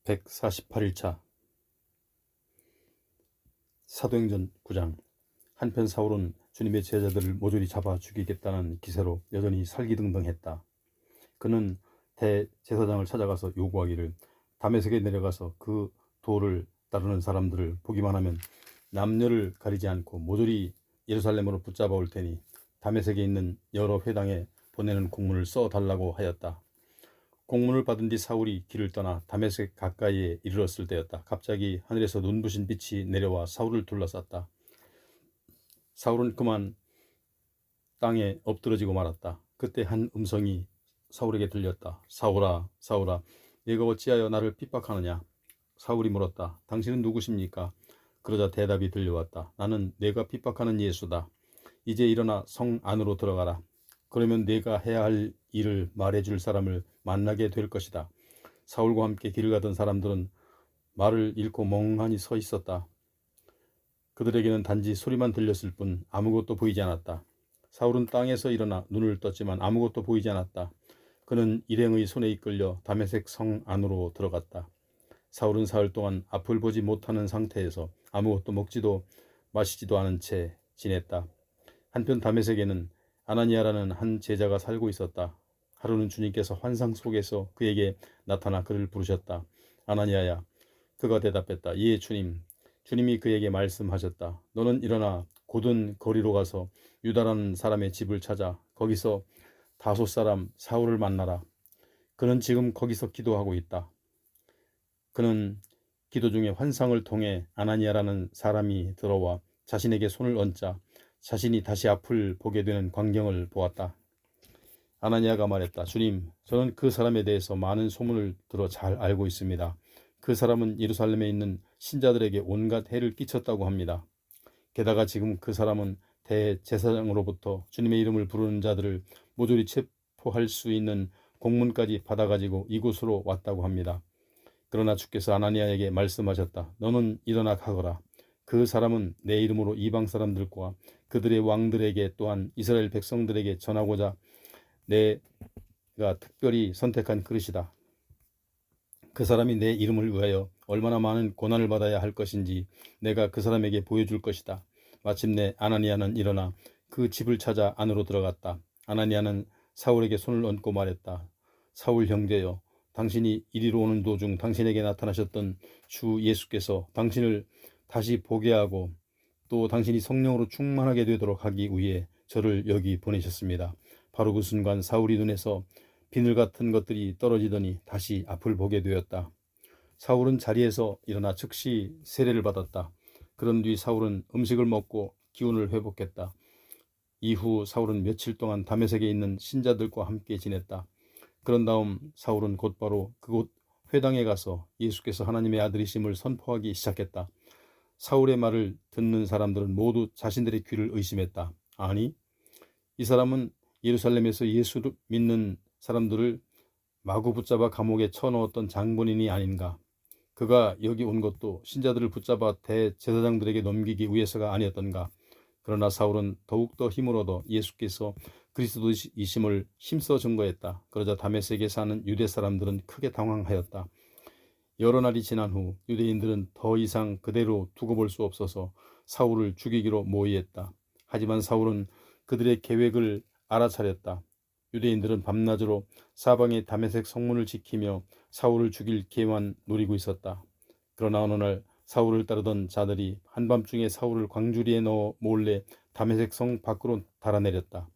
148일차 사도행전 9장. 한편 사울은 주님의 제자들을 모조리 잡아 죽이겠다는 기세로 여전히 살기등등했다. 그는 대제사장을 찾아가서 요구하기를 다메섹에 내려가서 그 도를 따르는 사람들을 보기만 하면 남녀를 가리지 않고 모조리 예루살렘으로 붙잡아 올 테니 다메섹에 있는 여러 회당에 보내는 공문을 써달라고 하였다. 공문을 받은 뒤 사울이 길을 떠나 다메섹 가까이에 이르렀을 때였다. 갑자기 하늘에서 눈부신 빛이 내려와 사울을 둘러쌌다. 사울은 그만 땅에 엎드러지고 말았다. 그때 한 음성이 사울에게 들렸다. 사울아, 사울아, 네가 어찌하여 나를 핍박하느냐? 사울이 물었다. 당신은 누구십니까? 그러자 대답이 들려왔다. 나는 네가 핍박하는 예수다. 이제 일어나 성 안으로 들어가라. 그러면 네가 해야 할 일을 말해줄 사람을 만나게 될 것이다. 사울과 함께 길을 가던 사람들은 말을 잃고 멍하니 서 있었다. 그들에게는 단지 소리만 들렸을 뿐 아무것도 보이지 않았다. 사울은 땅에서 일어나 눈을 떴지만 아무것도 보이지 않았다. 그는 일행의 손에 이끌려 다메섹 성 안으로 들어갔다. 사울은 사흘 동안 앞을 보지 못하는 상태에서 아무것도 먹지도 마시지도 않은 채 지냈다. 한편 다메섹에는 아나니아라는 한 제자가 살고 있었다. 하루는 주님께서 환상 속에서 그에게 나타나 그를 부르셨다. 아나니아야. 그가 대답했다. 예, 주님. 주님이 그에게 말씀하셨다. 너는 일어나 곧은 거리로 가서 유다라는 사람의 집을 찾아 거기서 다소 사람 사울을 만나라. 그는 지금 거기서 기도하고 있다. 그는 기도 중에 환상을 통해 아나니아라는 사람이 들어와 자신에게 손을 얹자 자신이 다시 앞을 보게 되는 광경을 보았다. 아나니아가 말했다. 주님, 저는 그 사람에 대해서 많은 소문을 들어 잘 알고 있습니다. 그 사람은 예루살렘에 있는 신자들에게 온갖 해를 끼쳤다고 합니다. 게다가 지금 그 사람은 대제사장으로부터 주님의 이름을 부르는 자들을 모조리 체포할 수 있는 공문까지 받아가지고 이곳으로 왔다고 합니다. 그러나 주께서 아나니아에게 말씀하셨다. 너는 일어나 가거라. 그 사람은 내 이름으로 이방 사람들과 그들의 왕들에게 또한 이스라엘 백성들에게 전하고자 내가 특별히 선택한 그릇이다. 그 사람이 내 이름을 위하여 얼마나 많은 고난을 받아야 할 것인지 내가 그 사람에게 보여줄 것이다. 마침내 아나니아는 일어나 그 집을 찾아 안으로 들어갔다. 아나니아는 사울에게 손을 얹고 말했다. 사울 형제여, 당신이 이리로 오는 도중 당신에게 나타나셨던 주 예수께서 당신을 다시 보게 하고 또 당신이 성령으로 충만하게 되도록 하기 위해 저를 여기 보내셨습니다. 바로 그 순간 사울이 눈에서 비늘 같은 것들이 떨어지더니 다시 앞을 보게 되었다. 사울은 자리에서 일어나 즉시 세례를 받았다. 그런 뒤 사울은 음식을 먹고 기운을 회복했다. 이후 사울은 며칠 동안 다메섹에 있는 신자들과 함께 지냈다. 그런 다음 사울은 곧바로 그곳 회당에 가서 예수께서 하나님의 아들이심을 선포하기 시작했다. 사울의 말을 듣는 사람들은 모두 자신들의 귀를 의심했다. 아니, 이 사람은 예루살렘에서 예수를 믿는 사람들을 마구 붙잡아 감옥에 쳐넣었던 장본인이 아닌가. 그가 여기 온 것도 신자들을 붙잡아 대제사장들에게 넘기기 위해서가 아니었던가. 그러나 사울은 더욱더 힘을 얻어 예수께서 그리스도이심을 힘써 증거했다. 그러자 다메섹에 사는 유대 사람들은 크게 당황하였다. 여러 날이 지난 후 유대인들은 더 이상 그대로 두고 볼 수 없어서 사울을 죽이기로 모의했다. 하지만 사울은 그들의 계획을 알아차렸다. 유대인들은 밤낮으로 사방의 다메섹 성문을 지키며 사울을 죽일 기회만 노리고 있었다. 그러나 어느 날 사울을 따르던 자들이 한밤중에 사울을 광주리에 넣어 몰래 다메섹 성 밖으로 달아내렸다.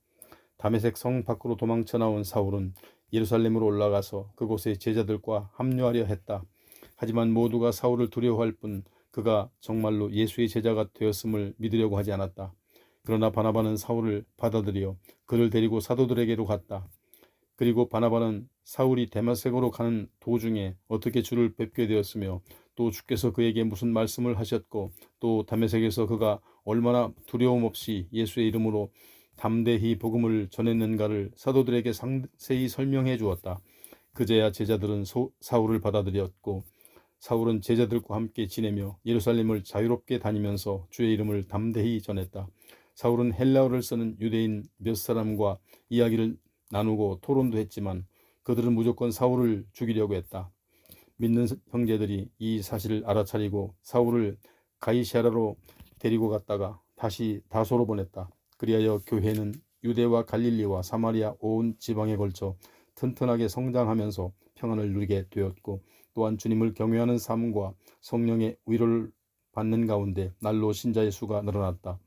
다메섹 성 밖으로 도망쳐 나온 사울은 예루살렘으로 올라가서 그곳의 제자들과 합류하려 했다. 하지만 모두가 사울을 두려워할 뿐 그가 정말로 예수의 제자가 되었음을 믿으려고 하지 않았다. 그러나 바나바는 사울을 받아들여 그를 데리고 사도들에게로 갔다. 그리고 바나바는 사울이 데마섹으로 가는 도중에 어떻게 주를 뵙게 되었으며 또 주께서 그에게 무슨 말씀을 하셨고 또 다메섹에서 그가 얼마나 두려움 없이 예수의 이름으로 담대히 복음을 전했는가를 사도들에게 상세히 설명해 주었다. 그제야 제자들은 사울을 받아들였고 사울은 제자들과 함께 지내며 예루살렘을 자유롭게 다니면서 주의 이름을 담대히 전했다. 사울은 헬라어를 쓰는 유대인 몇 사람과 이야기를 나누고 토론도 했지만 그들은 무조건 사울을 죽이려고 했다. 믿는 형제들이 이 사실을 알아차리고 사울을 가이사랴로 데리고 갔다가 다시 다소로 보냈다. 그리하여 교회는 유대와 갈릴리와 사마리아 온 지방에 걸쳐 튼튼하게 성장하면서 평안을 누리게 되었고, 또한 주님을 경외하는 삶과 성령의 위로를 받는 가운데 날로 신자의 수가 늘어났다.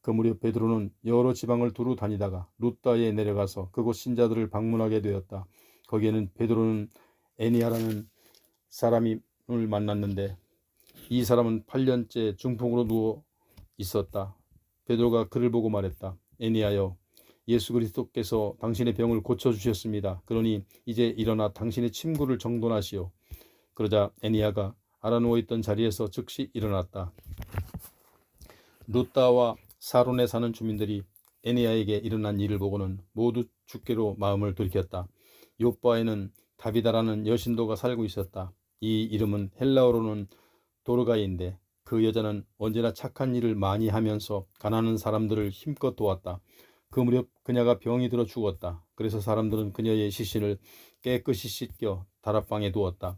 그 무렵 베드로는 여러 지방을 두루 다니다가 루다에 내려가서 그곳 신자들을 방문하게 되었다. 거기에는 베드로는 애니아라는 사람을 만났는데, 이 사람은 8년째 중풍으로 누워 있었다. 베드로가 그를 보고 말했다. 애니아여, 예수 그리스도께서 당신의 병을 고쳐주셨습니다. 그러니 이제 일어나 당신의 침구를 정돈하시오. 그러자 애니아가 알아누워있던 자리에서 즉시 일어났다. 루다와 사론에 사는 주민들이 애니아에게 일어난 일을 보고는 모두 주께로 마음을 돌이켰다. 요바에는 다비다라는 여신도가 살고 있었다. 이 이름은 헬라어로는 도르가인데 그 여자는 언제나 착한 일을 많이 하면서 가난한 사람들을 힘껏 도왔다. 그 무렵 그녀가 병이 들어 죽었다. 그래서 사람들은 그녀의 시신을 깨끗이 씻겨 다락방에 두었다.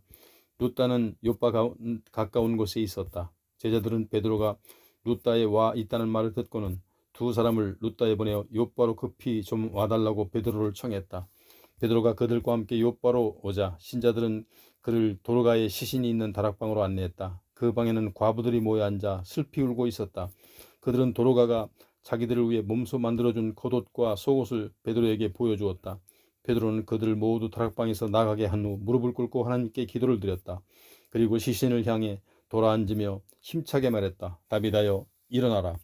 루다는 요파 가까운 곳에 있었다. 제자들은 베드로가 루다에 와 있다는 말을 듣고는 두 사람을 루다에 보내어 요파로 급히 좀 와달라고 베드로를 청했다. 베드로가 그들과 함께 요파로 오자 신자들은 그를 도르가의 시신이 있는 다락방으로 안내했다. 그 방에는 과부들이 모여 앉아 슬피 울고 있었다. 그들은 도르가가 자기들을 위해 몸소 만들어준 겉옷과 속옷을 베드로에게 보여주었다. 베드로는 그들을 모두 다락방에서 나가게 한 후 무릎을 꿇고 하나님께 기도를 드렸다. 그리고 시신을 향해 돌아앉으며 힘차게 말했다. 다비다여, 일어나라.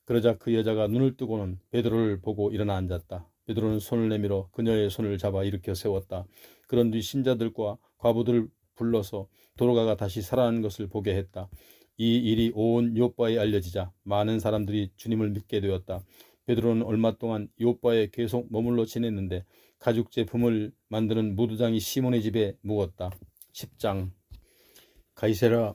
그러자 그 여자가 눈을 뜨고는 베드로를 보고 일어나 앉았다. 베드로는 손을 내밀어 그녀의 손을 잡아 일으켜 세웠다. 그런 뒤 신자들과 과부들을 불러서 도로가가 다시 살아난 것을 보게 했다. 이 일이 온 요빠에 알려지자 많은 사람들이 주님을 믿게 되었다. 베드로는 얼마 동안 요빠에 계속 머물러 지냈는데 가죽 제품을 만드는 무두장이 시몬의 집에 묵었다. 10장. 가이사랴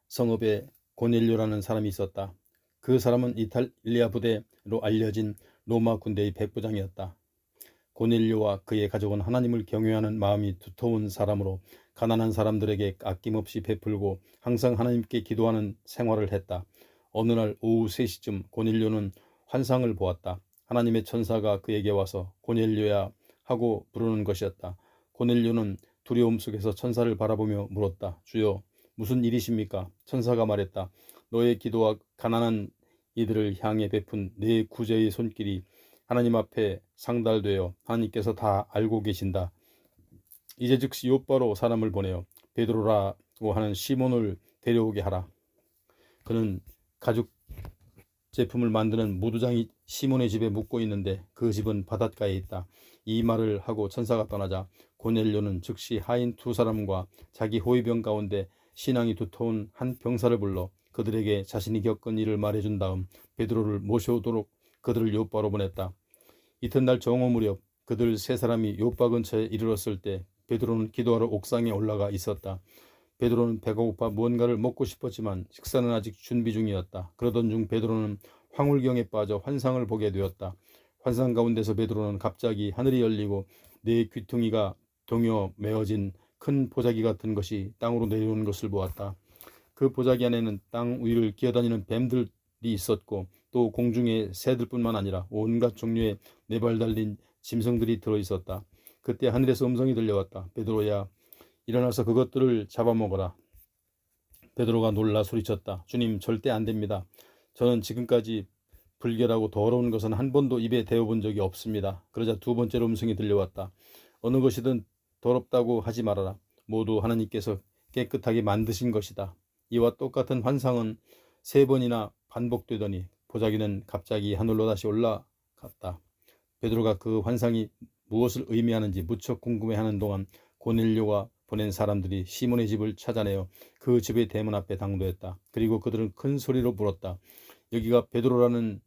성읍에 고넬료라는 사람이 있었다. 그 사람은 이탈리아 부대로 알려진 로마 군대의 백부장이었다. 고넬료와 그의 가족은 하나님을 경외하는 마음이 두터운 사람으로 가난한 사람들에게 아낌없이 베풀고 항상 하나님께 기도하는 생활을 했다. 어느 날 오후 3시쯤 고넬료는 환상을 보았다. 하나님의 천사가 그에게 와서 고넬료야 하고 부르는 것이었다. 고넬료는 두려움 속에서 천사를 바라보며 물었다. 주여, 무슨 일이십니까? 천사가 말했다. 너의 기도와 가난한 이들을 향해 베푼 내 구제의 손길이 하나님 앞에 상달되어 하나님께서 다 알고 계신다. 이제 즉시 요바로 사람을 보내어 베드로라고 하는 시몬을 데려오게 하라. 그는 가죽 제품을 만드는 무두장이 시몬의 집에 묵고 있는데 그 집은 바닷가에 있다. 이 말을 하고 천사가 떠나자 고넬료는 즉시 하인 두 사람과 자기 호위병 가운데 신앙이 두터운 한 병사를 불러 그들에게 자신이 겪은 일을 말해준 다음 베드로를 모셔오도록 그들을 요바로 보냈다. 이튿날 정오 무렵 그들 세 사람이 요바 근처에 이르렀을 때 베드로는 기도하러 옥상에 올라가 있었다. 베드로는 배가 고파 무언가를 먹고 싶었지만 식사는 아직 준비 중이었다. 그러던 중 베드로는 황홀경에 빠져 환상을 보게 되었다. 환상 가운데서 베드로는 갑자기 하늘이 열리고 네 귀퉁이가 동여 메어진 큰 보자기 같은 것이 땅으로 내려오는 것을 보았다. 그 보자기 안에는 땅 위를 기어다니는 뱀들이 있었고 또 공중의 새들뿐만 아니라 온갖 종류의 네 발 달린 짐승들이 들어있었다. 그때 하늘에서 음성이 들려왔다. 베드로야, 일어나서 그것들을 잡아먹어라. 베드로가 놀라 소리쳤다. 주님, 절대 안 됩니다. 저는 지금까지 불결하고 더러운 것은 한 번도 입에 대어본 적이 없습니다. 그러자 두 번째로 음성이 들려왔다. 어느 것이든 더럽다고 하지 말아라. 모두 하나님께서 깨끗하게 만드신 것이다. 이와 똑같은 환상은 3번이나 반복되더니 보자기는 갑자기 하늘로 다시 올라갔다. 베드로가 그 환상이 무엇을 의미하는지 무척 궁금해하는 동안 고넬료가 보낸 사람들이 시몬의 집을 찾아내어 그 집의 대문 앞에 당도했다. 그리고 그들은 큰 소리로 물었다. 여기가 베드로라는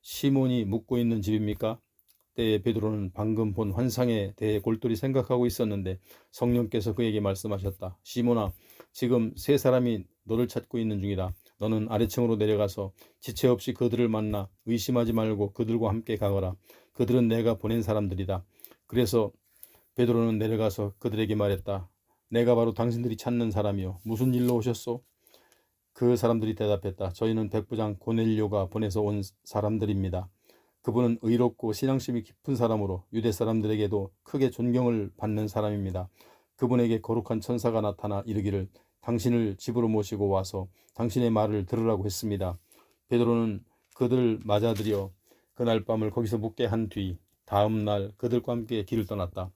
시몬이 묵고 있는 집입니까? 때에 베드로는 방금 본 환상에 대해 골똘히 생각하고 있었는데 성령께서 그에게 말씀하셨다. 시몬아, 지금 세 사람이 너를 찾고 있는 중이다. 너는 아래층으로 내려가서 지체 없이 그들을 만나 의심하지 말고 그들과 함께 가거라. 그들은 내가 보낸 사람들이다. 그래서 베드로는 내려가서 그들에게 말했다. 내가 바로 당신들이 찾는 사람이요. 무슨 일로 오셨소? 그 사람들이 대답했다. 저희는 백부장 고넬료가 보내서 온 사람들입니다. 그분은 의롭고 신앙심이 깊은 사람으로 유대 사람들에게도 크게 존경을 받는 사람입니다. 그분에게 거룩한 천사가 나타나 이르기를 당신을 집으로 모시고 와서 당신의 말을 들으라고 했습니다. 베드로는 그들을 맞아들여 그날 밤을 거기서 묵게 한 뒤 다음 날 그들과 함께 길을 떠났다.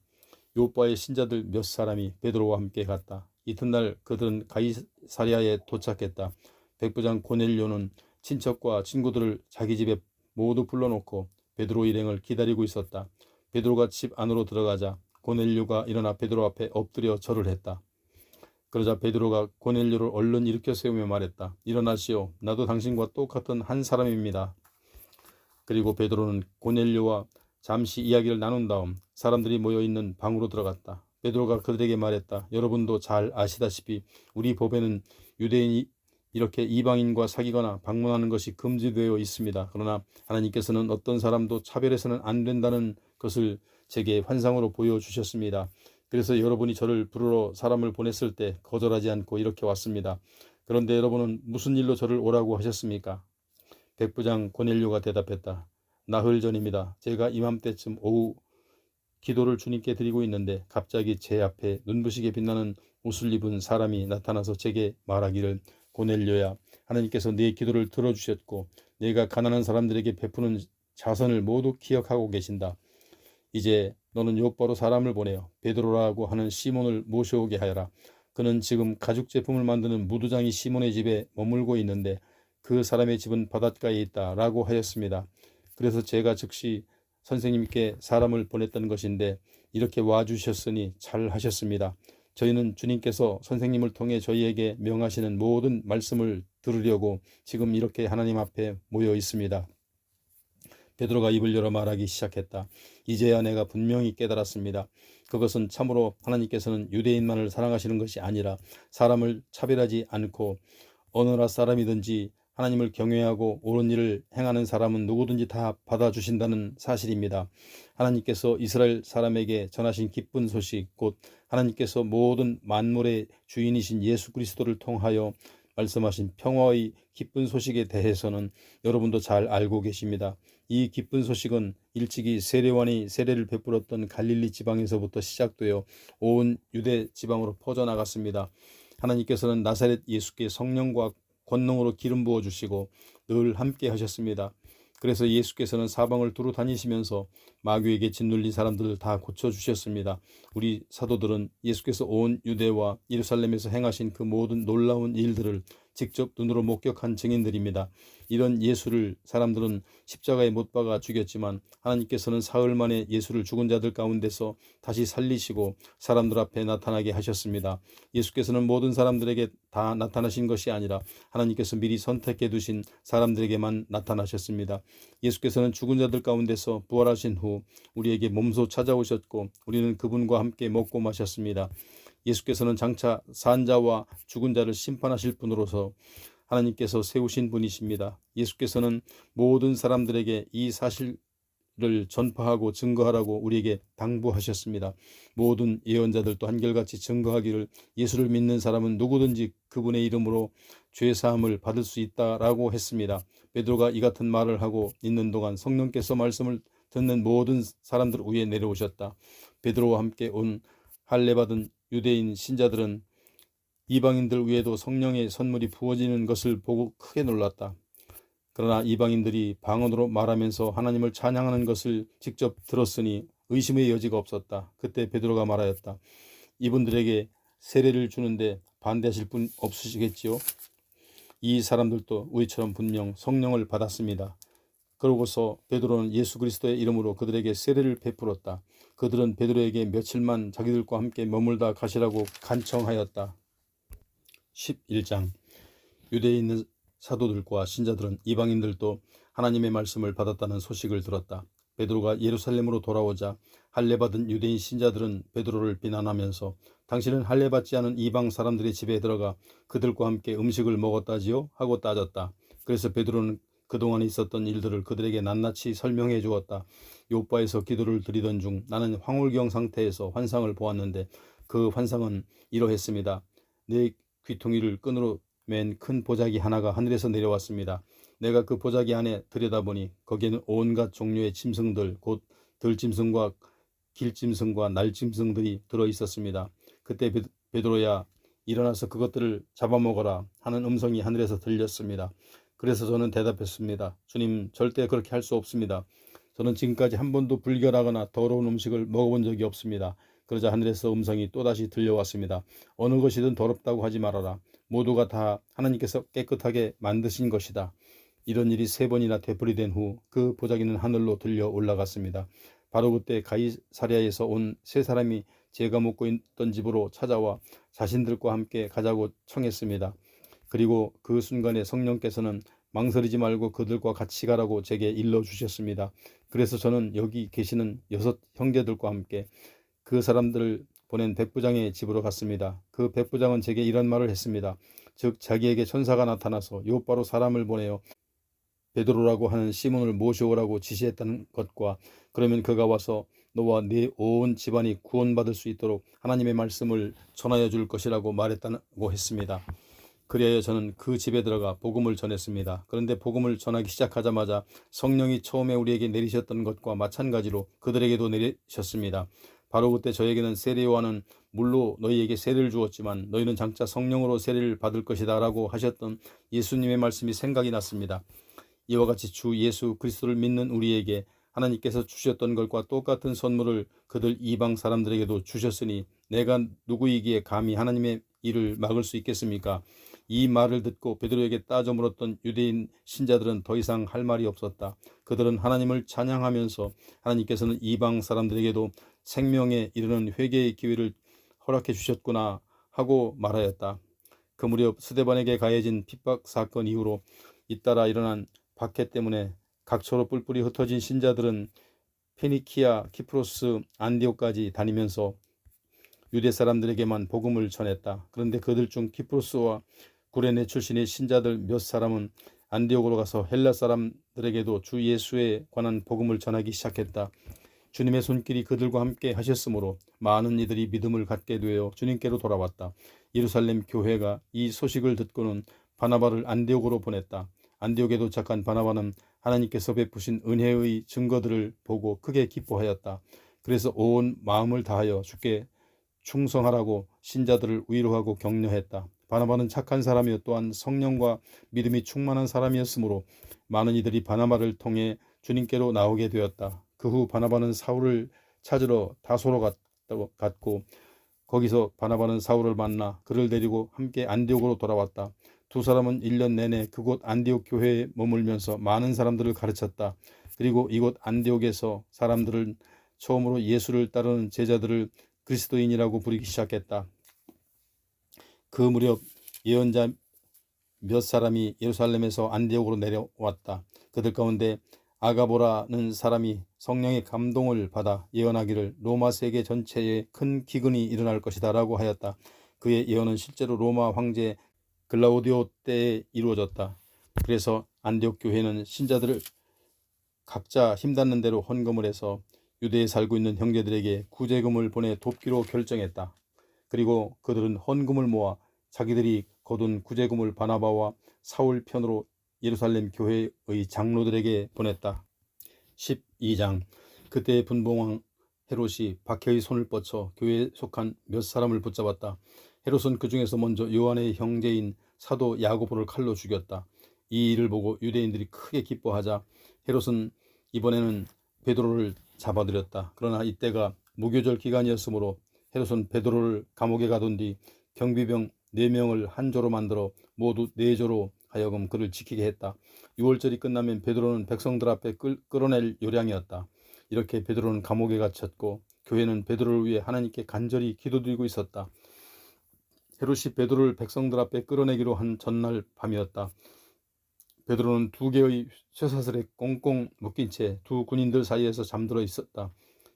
요빠의 신자들 몇 사람이 베드로와 함께 갔다. 이튿날 그들은 가이사랴에 도착했다. 백부장 고넬료는 친척과 친구들을 자기 집에 모두 불러놓고 베드로 일행을 기다리고 있었다. 베드로가 집 안으로 들어가자 고넬료가 일어나 베드로 앞에 엎드려 절을 했다. 그러자 베드로가 고넬료를 얼른 일으켜 세우며 말했다. 일어나시오. 나도 당신과 똑같은 한 사람입니다. 그리고 베드로는 고넬료와 잠시 이야기를 나눈 다음 사람들이 모여있는 방으로 들어갔다. 베드로가 그들에게 말했다. 여러분도 잘 아시다시피 우리 법에는 유대인이 이렇게 이방인과 사귀거나 방문하는 것이 금지되어 있습니다. 그러나 하나님께서는 어떤 사람도 차별해서는 안 된다는 것을 제게 환상으로 보여주셨습니다. 그래서 여러분이 저를 부르러 사람을 보냈을 때 거절하지 않고 이렇게 왔습니다. 그런데 여러분은 무슨 일로 저를 오라고 하셨습니까? 백부장 고넬료가 대답했다. 나흘 전입니다. 제가 이맘때쯤 오후 기도를 주님께 드리고 있는데 갑자기 제 앞에 눈부시게 빛나는 옷을 입은 사람이 나타나서 제게 말하기를 고넬료야, 하나님께서 네 기도를 들어주셨고 네가 가난한 사람들에게 베푸는 자선을 모두 기억하고 계신다. 이제 너는 요바로 사람을 보내어 베드로라고 하는 시몬을 모셔오게 하여라. 그는 지금 가죽 제품을 만드는 무두장이 시몬의 집에 머물고 있는데 그 사람의 집은 바닷가에 있다 라고 하였습니다. 그래서 제가 즉시 선생님께 사람을 보냈던 것인데 이렇게 와주셨으니 잘 하셨습니다. 저희는 주님께서 선생님을 통해 저희에게 명하시는 모든 말씀을 들으려고 지금 이렇게 하나님 앞에 모여 있습니다. 베드로가 입을 열어 말하기 시작했다. 이제야 내가 분명히 깨달았습니다. 그것은 참으로 하나님께서는 유대인만을 사랑하시는 것이 아니라 사람을 차별하지 않고 어느 나라 사람이든지 하나님을 경외하고 옳은 일을 행하는 사람은 누구든지 다 받아주신다는 사실입니다. 하나님께서 이스라엘 사람에게 전하신 기쁜 소식, 곧 하나님께서 모든 만물의 주인이신 예수 그리스도를 통하여 말씀하신 평화의 기쁜 소식에 대해서는 여러분도 잘 알고 계십니다. 이 기쁜 소식은 일찍이 세례요한이 세례를 베풀었던 갈릴리 지방에서부터 시작되어 온 유대 지방으로 퍼져나갔습니다. 하나님께서는 나사렛 예수께 성령과 권능으로 기름 부어주시고 늘 함께 하셨습니다. 그래서 예수께서는 사방을 두루 다니시면서 마귀에게 짓눌린 사람들을 다 고쳐주셨습니다. 우리 사도들은 예수께서 온 유대와 예루살렘에서 행하신 그 모든 놀라운 일들을 직접 눈으로 목격한 증인들입니다. 이런 예수를 사람들은 십자가에 못 박아 죽였지만 하나님께서는 사흘 만에 예수를 죽은 자들 가운데서 다시 살리시고 사람들 앞에 나타나게 하셨습니다. 예수께서는 모든 사람들에게 다 나타나신 것이 아니라 하나님께서 미리 선택해 두신 사람들에게만 나타나셨습니다. 예수께서는 죽은 자들 가운데서 부활하신 후 우리에게 몸소 찾아오셨고 우리는 그분과 함께 먹고 마셨습니다. 예수께서는 장차 산 자와 죽은 자를 심판하실 분으로서 하나님께서 세우신 분이십니다. 예수께서는 모든 사람들에게 이 사실을 전파하고 증거하라고 우리에게 당부하셨습니다. 모든 예언자들도 한결같이 증거하기를 예수를 믿는 사람은 누구든지 그분의 이름으로 죄사함을 받을 수 있다라고 했습니다. 베드로가 이 같은 말을 하고 있는 동안 성령께서 말씀을 듣는 모든 사람들 위에 내려오셨다. 베드로와 함께 온 할례받은 유대인 신자들은 이방인들 위에도 성령의 선물이 부어지는 것을 보고 크게 놀랐다. 그러나 이방인들이 방언으로 말하면서 하나님을 찬양하는 것을 직접 들었으니 의심의 여지가 없었다. 그때 베드로가 말하였다. 이분들에게 세례를 주는데 반대하실 분 없으시겠지요? 이 사람들도 우리처럼 분명 성령을 받았습니다. 그러고서 베드로는 예수 그리스도의 이름으로 그들에게 세례를 베풀었다. 그들은 베드로에게 며칠만 자기들과 함께 머물다 가시라고 간청하였다. 11장. 유대에 있는 사도들과 신자들은 이방인들도 하나님의 말씀을 받았다는 소식을 들었다. 베드로가 예루살렘으로 돌아오자 할례받은 유대인 신자들은 베드로를 비난하면서 당신은 할례받지 않은 이방 사람들의 집에 들어가 그들과 함께 음식을 먹었다지요? 하고 따졌다. 그래서 베드로는 그동안 있었던 일들을 그들에게 낱낱이 설명해 주었다. 요바에서 기도를 드리던 중 나는 황홀경 상태에서 환상을 보았는데 그 환상은 이러했습니다. 내 귀퉁이를 끈으로 맨 큰 보자기 하나가 하늘에서 내려왔습니다. 내가 그 보자기 안에 들여다보니 거기에는 온갖 종류의 짐승들, 곧 들짐승과 길짐승과 날짐승들이 들어있었습니다. 그때 베드로야, 일어나서 그것들을 잡아먹어라 하는 음성이 하늘에서 들렸습니다. 그래서 저는 대답했습니다. 주님, 절대 그렇게 할 수 없습니다. 저는 지금까지 한 번도 불결하거나 더러운 음식을 먹어본 적이 없습니다. 그러자 하늘에서 음성이 또다시 들려왔습니다. 어느 것이든 더럽다고 하지 말아라. 모두가 다 하나님께서 깨끗하게 만드신 것이다. 이런 일이 3번이나 되풀이된 후 그 보자기는 하늘로 들려 올라갔습니다. 바로 그때 가이사랴에서 온 3사람이 제가 묵고 있던 집으로 찾아와 자신들과 함께 가자고 청했습니다. 그리고 그 순간에 성령께서는 망설이지 말고 그들과 같이 가라고 제게 일러주셨습니다. 그래서 저는 여기 계시는 6 형제들과 함께 그 사람들을 보낸 백부장의 집으로 갔습니다. 그 백부장은 제게 이런 말을 했습니다. 즉 자기에게 천사가 나타나서 요바로 사람을 보내어 베드로라고 하는 시몬을 모셔오라고 지시했다는 것과 그러면 그가 와서 너와 네 온 집안이 구원받을 수 있도록 하나님의 말씀을 전하여 줄 것이라고 말했다고 했습니다. 그리하여 저는 그 집에 들어가 복음을 전했습니다. 그런데 복음을 전하기 시작하자마자 성령이 처음에 우리에게 내리셨던 것과 마찬가지로 그들에게도 내리셨습니다. 바로 그때 저에게는 세례 요한은 물로 너희에게 세례를 주었지만 너희는 장차 성령으로 세례를 받을 것이다 라고 하셨던 예수님의 말씀이 생각이 났습니다. 이와 같이 주 예수 그리스도를 믿는 우리에게 하나님께서 주셨던 것과 똑같은 선물을 그들 이방 사람들에게도 주셨으니 내가 누구이기에 감히 하나님의 일을 막을 수 있겠습니까? 이 말을 듣고 베드로에게 따져 물었던 유대인 신자들은 더 이상 할 말이 없었다. 그들은 하나님을 찬양하면서 하나님께서는 이방 사람들에게도 생명에 이르는 회개의 기회를 허락해 주셨구나 하고 말하였다. 그 무렵 스데반에게 가해진 핍박 사건 이후로 잇따라 일어난 박해 때문에 각처로 뿔뿔이 흩어진 신자들은 페니키아, 키프로스, 안디옥까지 다니면서 유대 사람들에게만 복음을 전했다. 그런데 그들 중 키프로스와 구레네 출신의 신자들 몇 사람은 안디옥으로 가서 헬라 사람들에게도 주 예수에 관한 복음을 전하기 시작했다. 주님의 손길이 그들과 함께 하셨으므로 많은 이들이 믿음을 갖게 되어 주님께로 돌아왔다. 예루살렘 교회가 이 소식을 듣고는 바나바를 안디옥으로 보냈다. 안디옥에 도착한 바나바는 하나님께서 베푸신 은혜의 증거들을 보고 크게 기뻐하였다. 그래서 온 마음을 다하여 주께 충성하라고 신자들을 위로하고 격려했다. 바나바는 착한 사람이었 또한 성령과 믿음이 충만한 사람이었으므로 많은 이들이 바나바를 통해 주님께로 나오게 되었다. 그 후 바나바는 사울을 찾으러 다소로 갔고 거기서 바나바는 사울을 만나 그를 데리고 함께 안디옥으로 돌아왔다. 두 사람은 1년 내내 그곳 안디옥 교회에 머물면서 많은 사람들을 가르쳤다. 그리고 이곳 안디옥에서 사람들은 처음으로 예수를 따르는 제자들을 그리스도인이라고 부르기 시작했다. 그 무렵 예언자 몇 사람이 예루살렘에서 안디옥으로 내려왔다. 그들 가운데 아가보라는 사람이 성령의 감동을 받아 예언하기를 로마 세계 전체에 큰 기근이 일어날 것이다 라고 하였다. 그의 예언은 실제로 로마 황제 글라우디오 때에 이루어졌다. 그래서 안디옥 교회는 신자들을 각자 힘닿는 대로 헌금을 해서 유대에 살고 있는 형제들에게 구제금을 보내 돕기로 결정했다. 그리고 그들은 헌금을 모아 자기들이 거둔 구제금을 바나바와 사울 편으로 예루살렘 교회의 장로들에게 보냈다. 12장. 그때 분봉왕 헤롯이 박해의 손을 뻗쳐 교회에 속한 몇 사람을 붙잡았다. 헤롯은 그 중에서 먼저 요한의 형제인 사도 야고보를 칼로 죽였다. 이 일을 보고 유대인들이 크게 기뻐하자 헤롯은 이번에는 베드로를 잡아들였다. 그러나 이때가 무교절 기간이었으므로 헤롯은 베드로를 감옥에 가둔 뒤 경비병 4명을 한 조로 만들어 모두 4조로 하여금 그를 지키게 했다. 6월절이 끝나면 베드로는 백성들 앞에 끌어낼 요량이었다. 이렇게 베드로는 감옥에 갇혔고 교회는 베드로를 위해 하나님께 간절히 기도드리고 있었다. 헤롯이 베드로를 백성들 앞에 끌어내기로 한 전날 밤이었다. 베드로는 2개의 쇠사슬에 꽁꽁 묶인 채 2 군인들 사이에서 잠들어 있었다.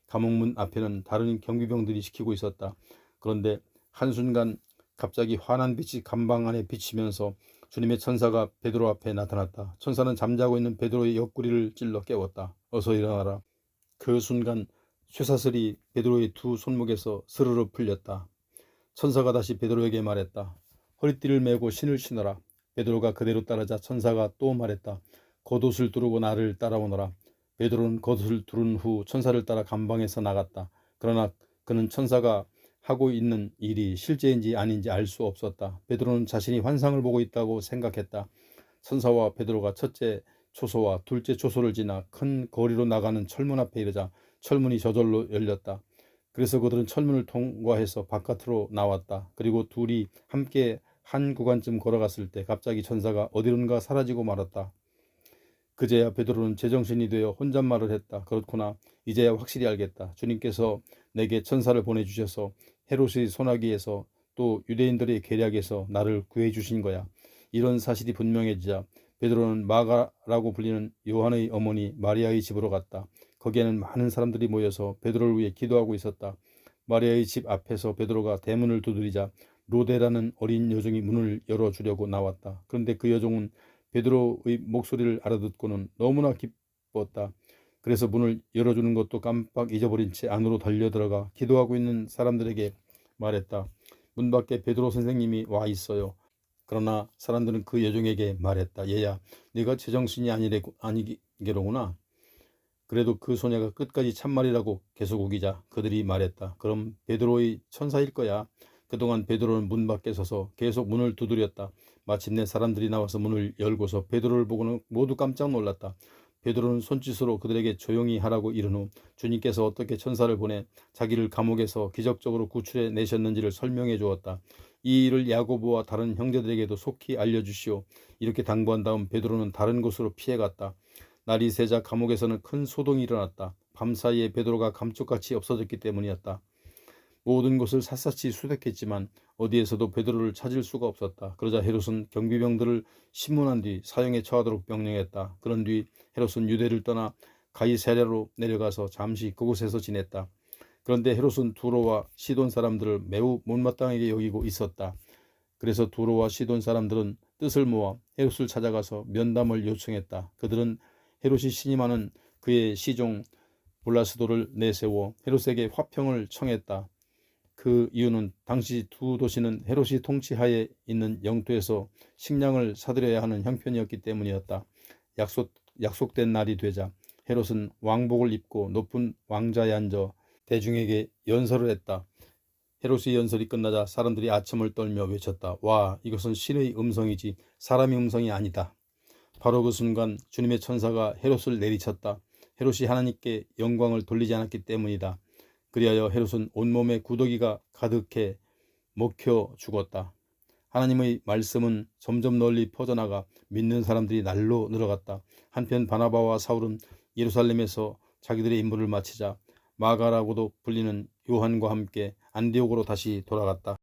감옥문 앞에는 다른 경비병들이 지키고 있었다. 그런데 한순간 갑자기 환한 빛이 감방 안에 비치면서 주님의 천사가 베드로 앞에 나타났다. 천사는 잠자고 있는 베드로의 옆구리를 찔러 깨웠다. 어서 일어나라. 그 순간 쇠사슬이 베드로의 2 손목에서 스르르 풀렸다. 천사가 다시 베드로에게 말했다. 허리띠를 메고 신을 신어라. 베드로가 그대로 따르자 천사가 또 말했다. 겉옷을 두르고 나를 따라오너라. 베드로는 겉옷을 두른 후 천사를 따라 감방에서 나갔다. 그러나 그는 천사가 하고 있는 일이 실제인지 아닌지 알 수 없었다. 베드로는 자신이 환상을 보고 있다고 생각했다. 천사와 베드로가 첫째 초소와 둘째 초소를 지나 큰 거리로 나가는 철문 앞에 이르자 철문이 저절로 열렸다. 그래서 그들은 철문을 통과해서 바깥으로 나왔다. 그리고 둘이 함께 한 구간쯤 걸어갔을 때 갑자기 천사가 어디론가 사라지고 말았다. 그제야 베드로는 제정신이 되어 혼잣말을 했다. 그렇구나. 이제야 확실히 알겠다. 주님께서 내게 천사를 보내주셔서 헤롯의 소나기에서 또 유대인들의 계략에서 나를 구해주신 거야. 이런 사실이 분명해지자 베드로는 마가라고 불리는 요한의 어머니 마리아의 집으로 갔다. 거기에는 많은 사람들이 모여서 베드로를 위해 기도하고 있었다. 마리아의 집 앞에서 베드로가 대문을 두드리자 로데라는 어린 여종이 문을 열어주려고 나왔다. 그런데 그 여종은 베드로의 목소리를 알아듣고는 너무나 기뻤다. 그래서 문을 열어주는 것도 깜빡 잊어버린 채 안으로 달려들어가 기도하고 있는 사람들에게 말했다. 문 밖에 베드로 선생님이 와 있어요. 그러나 사람들은 그 여종에게 말했다. 얘야, 네가 제정신이 아니게로구나. 그래도 그 소녀가 끝까지 참말이라고 계속 우기자 그들이 말했다. 그럼 베드로의 천사일 거야. 그동안 베드로는 문 밖에 서서 계속 문을 두드렸다. 마침내 사람들이 나와서 문을 열고서 베드로를 보고는 모두 깜짝 놀랐다. 베드로는 손짓으로 그들에게 조용히 하라고 이른 후 주님께서 어떻게 천사를 보내 자기를 감옥에서 기적적으로 구출해 내셨는지를 설명해 주었다. 이 일을 야고보와 다른 형제들에게도 속히 알려주시오. 이렇게 당부한 다음 베드로는 다른 곳으로 피해갔다. 날이 새자 감옥에서는 큰 소동이 일어났다. 밤사이에 베드로가 감쪽같이 없어졌기 때문이었다. 모든 곳을 샅샅이 수색했지만 어디에서도 베드로를 찾을 수가 없었다. 그러자 헤롯은 경비병들을 신문한 뒤 사형에 처하도록 명령했다. 그런 뒤 헤롯은 유대를 떠나 가이사랴로 내려가서 잠시 그곳에서 지냈다. 그런데 헤롯은 두로와 시돈 사람들을 매우 못마땅하게 여기고 있었다. 그래서 두로와 시돈 사람들은 뜻을 모아 헤롯을 찾아가서 면담을 요청했다. 그들은 헤롯이 신임하는 그의 시종 블라스도를 내세워 헤롯에게 화평을 청했다. 그 이유는 당시 두 도시는 헤롯이 통치하에 있는 영토에서 식량을 사들여야 하는 형편이었기 때문이었다. 약속된 날이 되자 헤롯은 왕복을 입고 높은 왕자에 앉아 대중에게 연설을 했다. 헤롯의 연설이 끝나자 사람들이 아첨을 떨며 외쳤다. 와, 이것은 신의 음성이지 사람의 음성이 아니다. 바로 그 순간 주님의 천사가 헤롯을 내리쳤다. 헤롯이 하나님께 영광을 돌리지 않았기 때문이다. 그리하여 헤롯은 온몸에 구더기가 가득해 먹혀 죽었다. 하나님의 말씀은 점점 널리 퍼져나가 믿는 사람들이 날로 늘어갔다. 한편 바나바와 사울은 예루살렘에서 자기들의 임무를 마치자 마가라고도 불리는 요한과 함께 안디옥으로 다시 돌아갔다.